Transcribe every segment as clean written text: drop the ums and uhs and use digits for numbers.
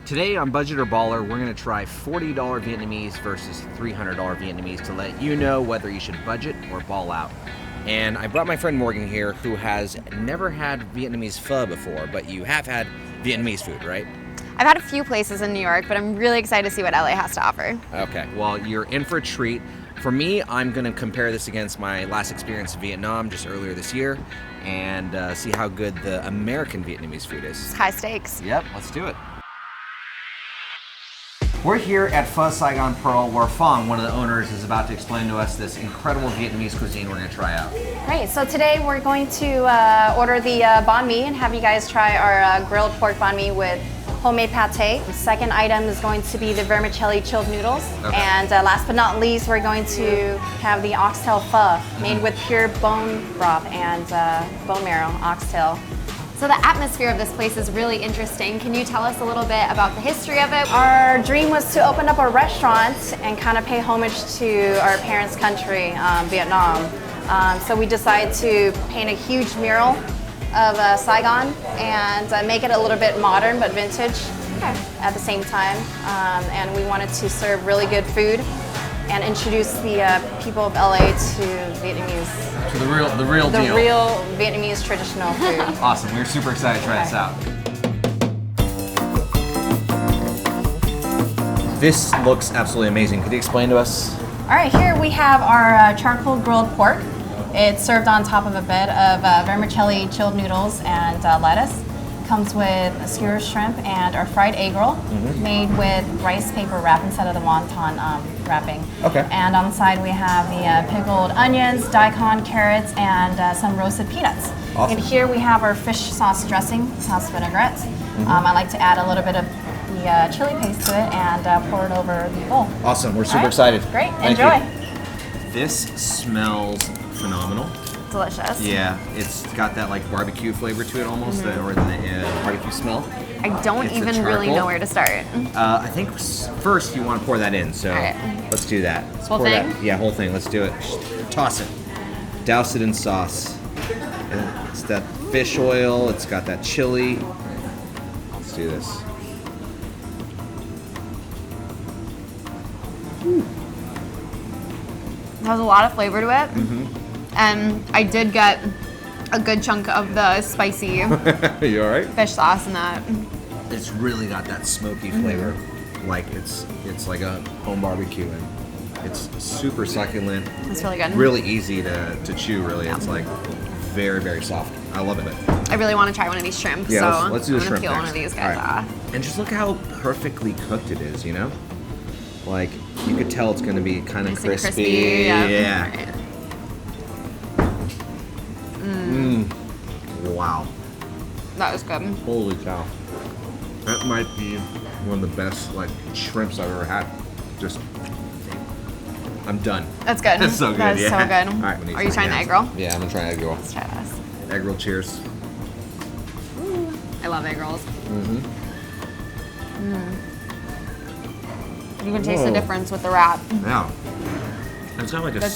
Today on Budget or Baller, we're gonna try $40 Vietnamese versus $300 Vietnamese to let you know whether you should budget or ball out. And I brought my friend Morgan here who has never had Vietnamese pho before, but you have had Vietnamese food, right? I've had a few places in New York, but I'm really excited to see what LA has to offer. Okay, well, you're in for a treat. For me, I'm gonna compare this against my last experience in Vietnam just earlier this year and see how good the American Vietnamese food is. It's high stakes. Yep, let's do it. We're here at Pho Saigon Pearl where Phong, one of the owners, is about to explain to us this incredible Vietnamese cuisine we're gonna try out. Right, so today we're going to order the banh mi and have you guys try our grilled pork banh mi with homemade pate. The second item is going to be the vermicelli chilled noodles. Okay. And last but not least, we're going to have the oxtail pho made with pure bone broth and bone marrow oxtail. So the atmosphere of this place is really interesting. Can you tell us a little bit about the history of it? Our dream was to open up a restaurant and kind of pay homage to our parents' country, Vietnam. So we decided to paint a huge mural of Saigon and make it a little bit modern but vintage at the same time. And we wanted to serve really good food and introduce the people of LA to Vietnamese. To the real deal. The real Vietnamese traditional food. Awesome, we're super excited to try this out. This looks absolutely amazing. Could you explain to us? All right, here we have our charcoal grilled pork. It's served on top of a bed of vermicelli chilled noodles and lettuce. Comes with skewer shrimp and our fried egg roll made with rice paper wrap instead of the wonton wrapping. Okay. And on the side we have the pickled onions, daikon, carrots, and some roasted peanuts. Awesome. And here we have our fish sauce dressing, sauce vinaigrette. I like to add a little bit of the chili paste to it and pour it over the bowl. Awesome, we're super excited. Great, Thank enjoy. you. This smells phenomenal. Delicious. Yeah, it's got that like barbecue flavor to it almost, or the barbecue smell. I don't It's even the really charcoal. know where to start. I think first you want to pour that in, so right. let's do that. Let's Whole pour thing? That, yeah, whole thing. Let's do it. Toss it. Douse it in sauce. And it's that fish oil. It's got that chili. Let's do this. It has a lot of flavor to it. And I did get a good chunk of the spicy You all right? fish sauce in that. It's really got that smoky flavor, like it's like a home barbecue, and it's super succulent. It's really good. Really easy to chew. Really, it's like very, very soft. I love it. I really want to try one of these shrimp. Yeah, so let's do the I'm shrimp gonna peel next. one of these All guys right. off. And just look how perfectly cooked it is. You know, like you could tell it's going to be kind of Nice and crispy. Yeah. Yeah. Right. Wow. That was good. Holy cow. That might be one of the best like shrimps I've ever had. Just, I'm done. That's good. That's so good. That is yeah. so good. All right, we need Are you some trying the hands. egg roll? Yeah, I'm gonna try egg roll. Let's try this. Egg roll, cheers. I love egg rolls. You can taste the Whoa. difference with the wrap. Yeah. It's got like there's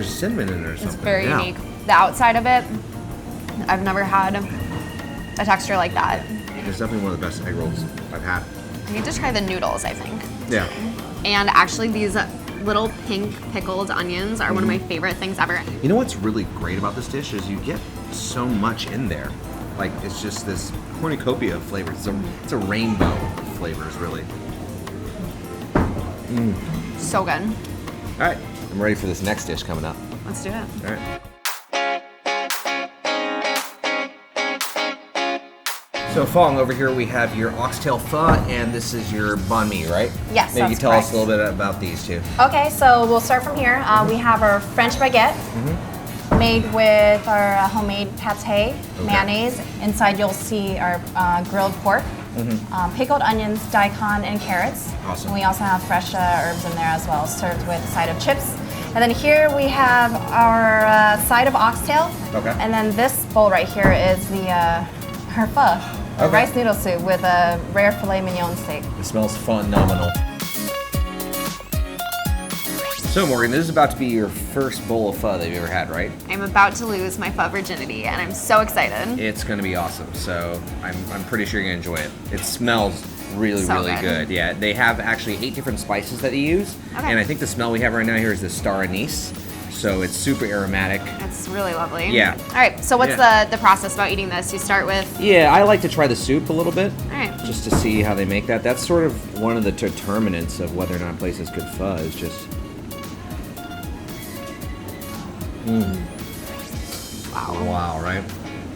cinnamon in there or something. It's very Yeah. unique. The outside of it, I've never had a texture like that. It's definitely one of the best egg rolls I've had. I need to try the noodles, I think. Yeah. And actually these little pink pickled onions are one of my favorite things ever. You know what's really great about this dish is you get so much in there. Like it's just this cornucopia of flavors. It's a rainbow of flavors, really. So good. All right, I'm ready for this next dish coming up. Let's do it. All right. So Phong, over here we have your oxtail pho, and this is your banh mi, right? Yes, Maybe you that's tell us correct. a little bit about these two. Okay, so we'll start from here. We have our French baguette made with our homemade pate, mayonnaise. Inside you'll see our grilled pork, pickled onions, daikon, and carrots. Awesome. And we also have fresh herbs in there as well, served with a side of chips. And then here we have our side of oxtail. Okay. And then this bowl right here is the her pho, a Okay. rice noodle soup with a rare filet mignon steak. It smells phenomenal. So Morgan, this is about to be your first bowl of pho that you've ever had, right? I'm about to lose my pho virginity, and I'm so excited. It's gonna be awesome. So I'm pretty sure you're gonna enjoy it. It smells really, So really good. Yeah, they have actually 8 different spices that they use. Okay. And I think the smell we have right now here is the star anise. So it's super aromatic. It's really lovely. Yeah. All right, so what's the process about eating this? You start with... Yeah, I like to try the soup a little bit. All right. Just to see how they make that. That's sort of one of the determinants of whether or not a place is good pho is just... Wow. Wow, right?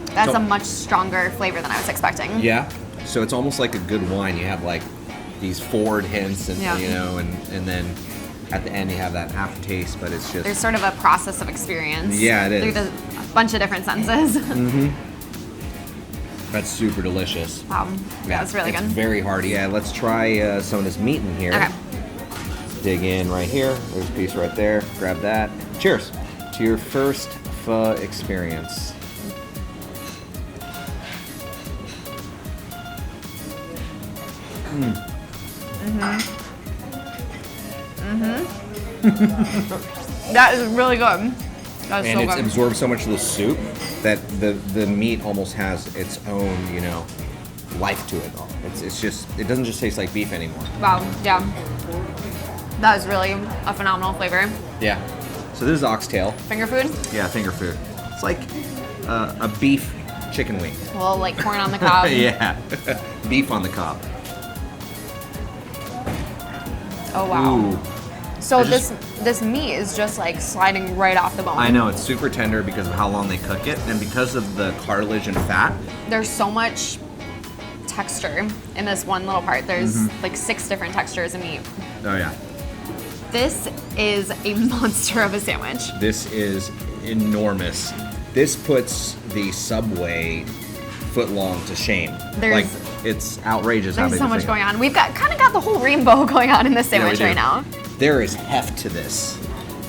That's So- a much stronger flavor than I was expecting. Yeah. So it's almost like a good wine. You have like these forward hints and, Yeah. you know, and then at the end you have that aftertaste, but it's just... There's sort of a process of experience. Yeah, it is. Through a bunch of different senses. That's super delicious. Wow. Yeah, it's really it's good. very hearty. Yeah, let's try some of this meat in here. Okay. Let's dig in right here. There's a piece right there. Grab that. Cheers to your first pho experience. That is really good. That is And so it's good. absorbed so much of the soup that the meat almost has its own, you know, life to it. It's just, it doesn't just taste like beef anymore. Wow, yeah. That is really a phenomenal flavor. Yeah. So this is oxtail. Finger food? Yeah, finger food. It's like a beef chicken wing. A little like corn on the cob. Yeah. Beef on the cob. Oh wow. Ooh. So I this just- meat is just like sliding right off the bone. I know, it's super tender because of how long they cook it and because of the cartilage and fat. There's so much texture in this one little part. There's like 6 different textures of meat. Oh yeah. This is a monster of a sandwich. This is enormous. This puts the Subway footlong to shame. There's- like, it's outrageous how There's big so this much thing going on. We've got kind of got the whole rainbow going on in this Yeah, we sandwich do. right now. There is heft to this.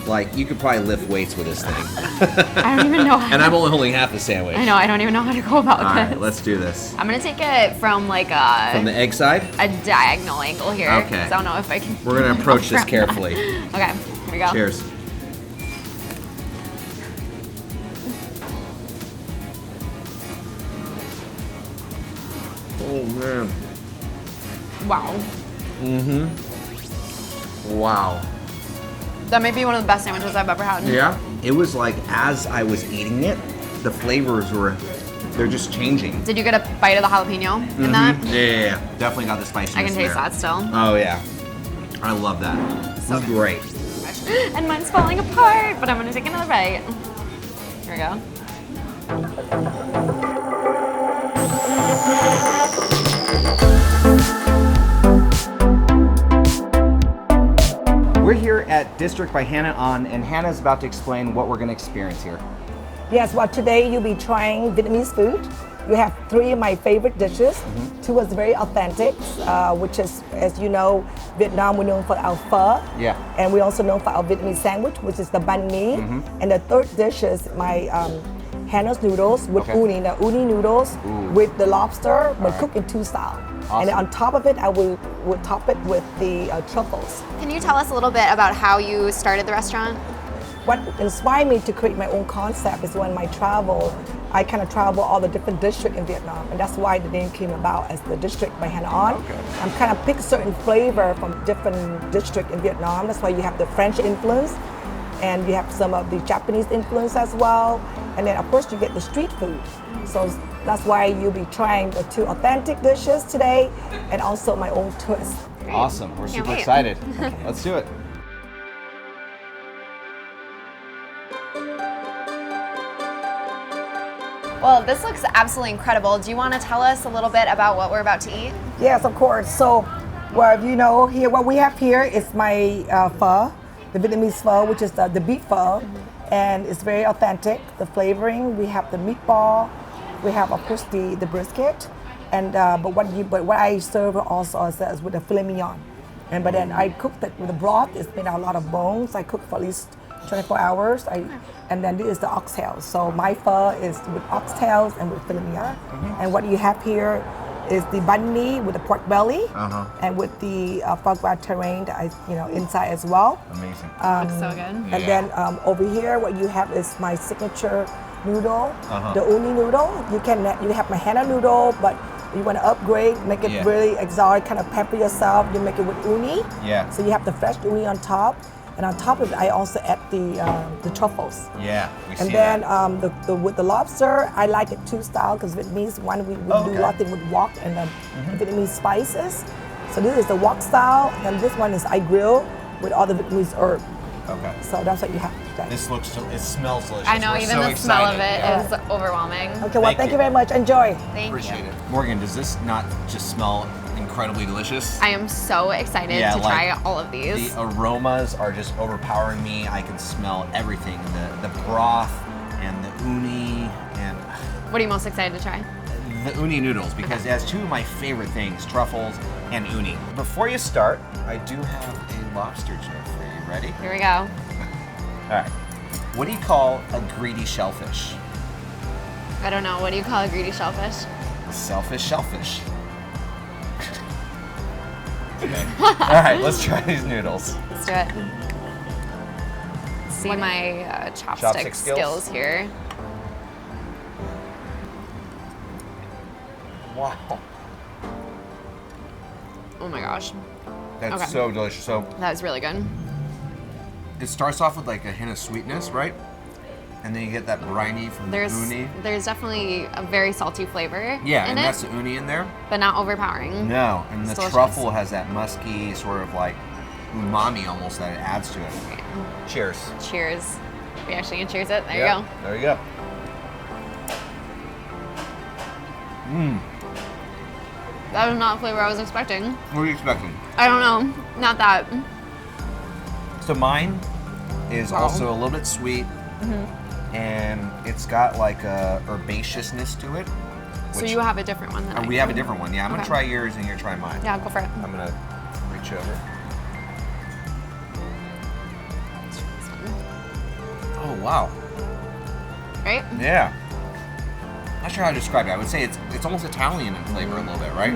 Like, you could probably lift weights with this thing. I don't even know how And I'm only holding half the sandwich. I know, I don't even know how to go about All this. right, let's do this. I'm gonna take it from like a From the egg side, diagonal angle here. Okay. 'Cause I don't know if I can. we're gonna approach this from carefully. that. Okay, here we go. Cheers. Oh man. Wow. Wow. That may be one of the best sandwiches I've ever had. Yeah. It was like as I was eating it, the flavors they're just changing. Did you get a bite of the jalapeno in that? Yeah. Definitely got the spiciness I can taste there. that still. Oh yeah. I love that. So This is great. And mine's falling apart, but I'm gonna take another bite. Here we go. We're here at District by Hannah On, and Hannah's about to explain what we're going to experience here. Yes, well today you'll be trying Vietnamese food. You have 3 of my favorite dishes. 2 is very authentic, which is, as you know, Vietnam, we're known for our pho. Yeah. And we're also known for our Vietnamese sandwich, which is the banh mi. And the 3rd dish is my Hannah's noodles with Okay. uni, the uni noodles with the lobster, but right. cooked in 2 styles. Awesome. And then on top of it, I will top it with the truffles. Can you tell us a little bit about how you started the restaurant? What inspired me to create my own concept is when my travel, I kind of travel all the different districts in Vietnam, and that's why the name came about as the District by Hannah On. Okay. I'm kind of pick certain flavor from different districts in Vietnam. That's why you have the French influence, and you have some of the Japanese influence as well. And then of course you get the street food. So that's why you'll be trying the 2 authentic dishes today, and also my own twist. Awesome. We're Can't super wait. excited. Let's do it. Well, this looks absolutely incredible. Do you want to tell us a little bit about what we're about to eat? Yes, of course. So, well, you know, here what we have here is my pho, the Vietnamese pho, which is the beef pho, and it's very authentic. The flavoring, we have the meatball, we have of course the brisket, and but what I serve also is with the filet mignon, but then I cooked it with the broth. It's been a lot of bones. I cook for at least 24 hours. And then this is the oxtails. So my pho is with oxtails and with filet mignon. And what you have here is the banh mi with the pork belly, and with the foie gras terrain, inside as well. Amazing. Looks so good. And then over here, what you have is my signature noodle, the uni noodle. You have my Hannah noodle, but You want to upgrade, make it Yeah. really exotic, kind of pepper yourself. You make it with uni. Yeah. So you have the fresh uni on top, and on top of it, I also add the truffles. Yeah, we see And then that. with the lobster, I like it two style because Vietnamese one we Oh, do okay. a lot of things with wok and Vietnamese spices. So this is the wok style, and this one is I grill with all the Vietnamese herb. Okay. So that's what you have today. This looks, it smells delicious. I know, We're even so the smell of excited. it is overwhelming. Okay, well, Thank thank you. you very much. Enjoy. Thank Appreciate you. it. Morgan, does this not just smell incredibly delicious? I am so excited Yeah, to like, try all of these. The aromas are just overpowering me. I can smell everything. The broth and the uni and What are you most excited to try? the uni noodles because it has two of my favorite things, truffles and uni. Before you start, I do have a lobster joke for you. Ready? Here we go. All right. What do you call a greedy shellfish? I don't know. What do you call a greedy shellfish? A selfish shellfish. Okay. All right, let's try these noodles. Let's do it. See my chopstick skills? skills here. Wow. Oh my gosh. That's Okay. so delicious. So That was really good. it starts off with like a hint of sweetness, right? And then you get that briny from the uni. There's definitely a very salty flavor Yeah, in and it, that's the uni in there. but not overpowering. No, and the It's delicious. truffle has that musky sort of like umami almost that it adds to it. Cheers. Cheers. We actually can cheers it. There Yeah, you go. There you go. Mmm. That was not the flavor I was expecting. What are you expecting? I don't know. Not that. So mine is Wow. also a little bit sweet, and it's got like a herbaceousness to it. So which- you have a different one than I we do. have a different one. Yeah, I'm gonna Okay. try yours and you're trying mine. Yeah, go for it. I'm gonna reach over. Oh wow. Right? Yeah. Not sure how to describe it. I would say it's almost Italian in flavor a little bit, right?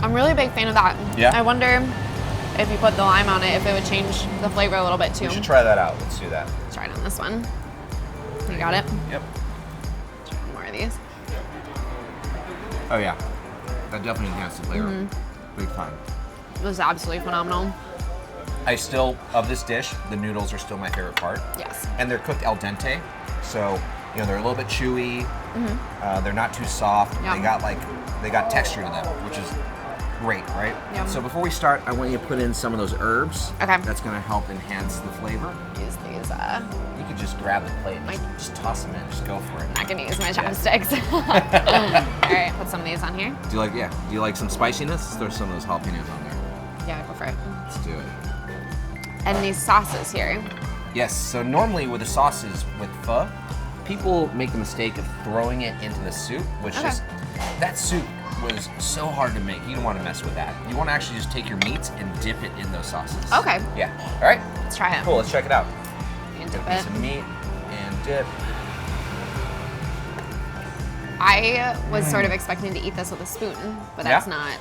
I'm really a big fan of that. Yeah? I wonder if you put the lime on it, if it would change the flavor a little bit too. We should try that out. Let's do that. Let's try it on this one. You got it? Yep. Try more of these. Oh yeah. That definitely enhanced the flavor. Big time. It was absolutely phenomenal. I still, of this dish, the noodles are still my favorite part. Yes. And they're cooked al dente, so you know they're a little bit chewy. They're not too soft. Yum. They got texture to them, which is great, right? Yum. So before we start, I want you to put in some of those herbs. Okay. That's gonna help enhance the flavor. Use these. You could just grab the plate and just toss them in. Just go for it. Not gonna use my chopsticks. All right, put some of these on here. Do you like some spiciness? Let's throw some of those jalapenos on there. Yeah, go for it. Let's do it. And these sauces here. Yes, so normally with the sauces with pho, people make the mistake of throwing it into the soup, which Okay. is, that soup was so hard to make. You don't want to mess with that. You want to actually just take your meats and dip it in those sauces. Okay. Yeah, all right, Let's try it. cool, let's check it out. And Get dip a piece it. of meat and dip. I was sort of expecting to eat this with a spoon, but that's Yeah?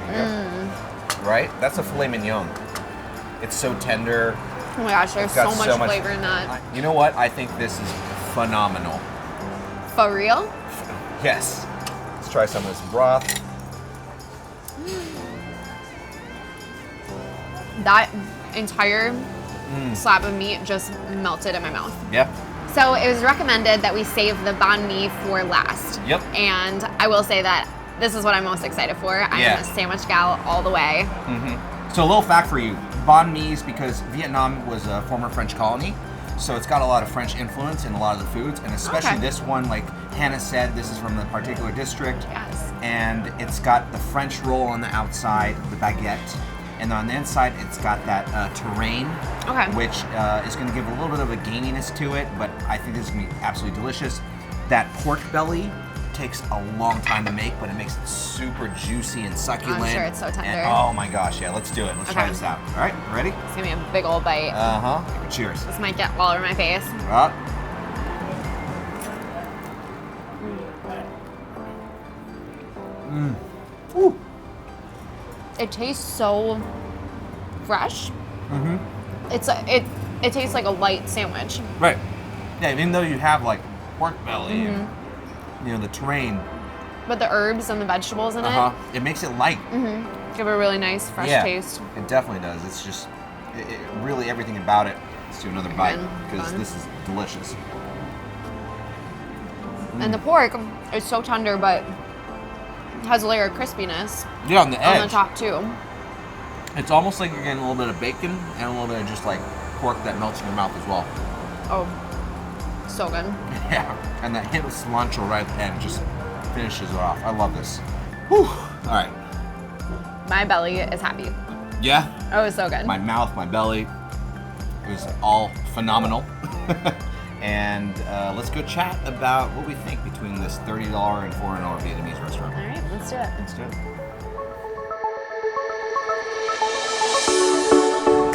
not. Right, that's a filet mignon. It's so tender. Oh my gosh, there's It's got so much flavor in that. You know what? I think this is phenomenal. For real? Yes. Let's try some of this broth. That entire slab of meat just melted in my mouth. Yep. So it was recommended that we save the banh mi for last. Yep. And I will say that this is what I'm most excited for. I Yeah. am a sandwich gal all the way. So a little fact for you, banh mi is because Vietnam was a former French colony, so it's got a lot of French influence in a lot of the foods, and especially Okay. this one, like Hannah said, this is from the particular district. Yes. And it's got the French roll on the outside, the baguette, and on the inside it's got that terrain, Okay. which is going to give a little bit of a gaminess to it, but I think this is going to be absolutely delicious. That pork belly takes a long time to make, but it makes it super juicy and succulent. I'm sure it's so tender. And, oh my gosh, yeah, let's do it. Let's try Okay. this out. All right, ready? It's gonna be a big old bite. Uh-huh. Cheers. This might get all over my face. Up. It tastes so fresh. It tastes like a light sandwich. Right. Yeah, even though you have like pork belly and you know the terrain, with the herbs and the vegetables in it. It makes it light. Give it a really nice, fresh taste. It definitely does. It's just, really everything about it. Let's do another bite because this is delicious. And the pork is so tender, but has a layer of crispiness. Yeah, on the edge. On the top too. It's almost like you're getting a little bit of bacon and a little bit of just like pork that melts in your mouth as well. Oh, so good. Yeah, and that hint of cilantro right at the end just finishes it off. I love this. Whew. All right. My belly is happy. Yeah? Oh, it was so good. My mouth, my belly, it was all phenomenal. And let's go chat about what we think between this $30 and $400 Vietnamese restaurant. All right, let's do it. Let's do it.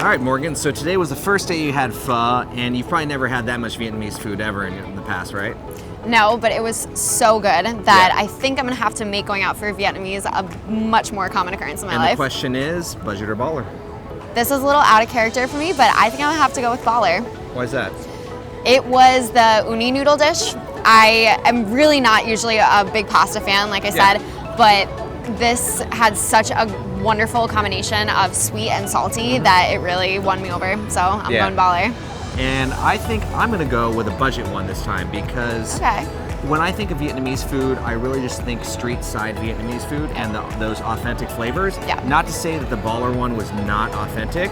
All right, Morgan, so today was the first day you had pho, and you've probably never had that much Vietnamese food ever in the past, right? No, but it was so good that I think I'm gonna have to make going out for Vietnamese a much more common occurrence in my life. And the question is, budget or baller? This is a little out of character for me, but I think I'm gonna have to go with baller. Why is that? It was the uni noodle dish. I am really not usually a big pasta fan, like I said, but this had such a wonderful combination of sweet and salty that it really won me over. So I'm going baller. And I think I'm gonna go with a budget one this time because when I think of Vietnamese food, I really just think street side Vietnamese food and those authentic flavors. Not to say that the baller one was not authentic.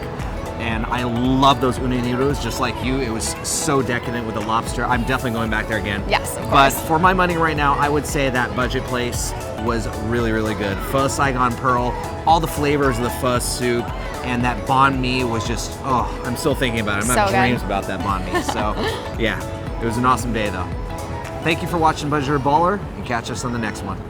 And I love those uni noodles, just like you. It was so decadent with the lobster. I'm definitely going back there again. Yes, of course. But for my money right now, I would say that budget place was really, really good. Pho Saigon Pearl, all the flavors of the pho soup, and that banh mi was just, I'm still thinking about it. I'm having dreams about that banh mi. So, yeah, it was an awesome day though. Thank you for watching Budget or Baller, and catch us on the next one.